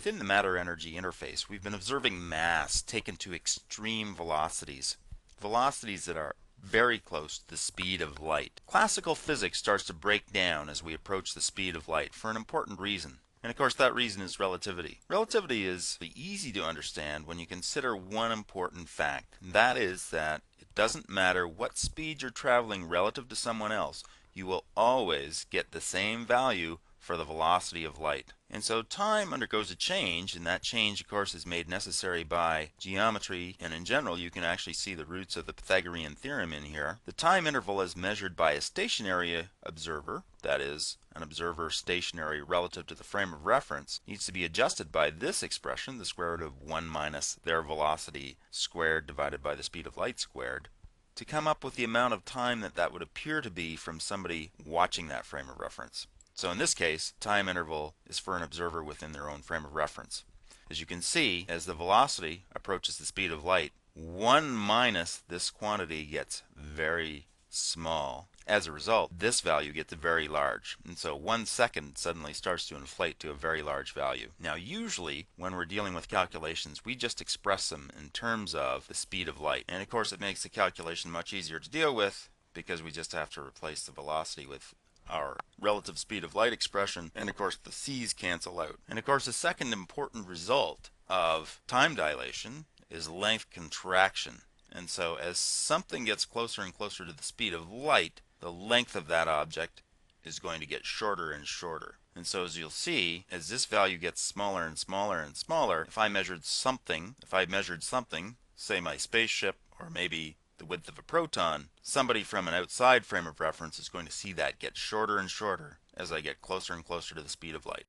Within the matter-energy interface, we've been observing mass taken to extreme velocities, velocities that are very close to the speed of light. Classical physics starts to break down as we approach the speed of light for an important reason. And of course that reason is relativity. Relativity is easy to understand when you consider one important fact. And that is that it doesn't matter what speed you're traveling relative to someone else, you will always get the same value for the velocity of light. And so time undergoes a change, and that change of course is made necessary by geometry, and in general you can actually see the roots of the Pythagorean theorem in here. The time interval as measured by a stationary observer, that is, an observer stationary relative to the frame of reference, needs to be adjusted by this expression, the square root of 1 minus their velocity squared divided by the speed of light squared, to come up with the amount of time that would appear to be from somebody watching that frame of reference. So in this case, time interval is for an observer within their own frame of reference. As you can see, as the velocity approaches the speed of light, 1 minus this quantity gets very small. As a result, this value gets very large. And so 1 second suddenly starts to inflate to a very large value. Now usually, when we're dealing with calculations, we just express them in terms of the speed of light. And of course it makes the calculation much easier to deal with because we just have to replace the velocity with our relative speed of light expression, and of course the c's cancel out. And of course the second important result of time dilation is length contraction. And so as something gets closer and closer to the speed of light, the length of that object is going to get shorter and shorter. And so as you'll see, as this value gets smaller and smaller and smaller, if I measured something, say my spaceship, or maybe the width of a proton, somebody from an outside frame of reference is going to see that get shorter and shorter as I get closer and closer to the speed of light.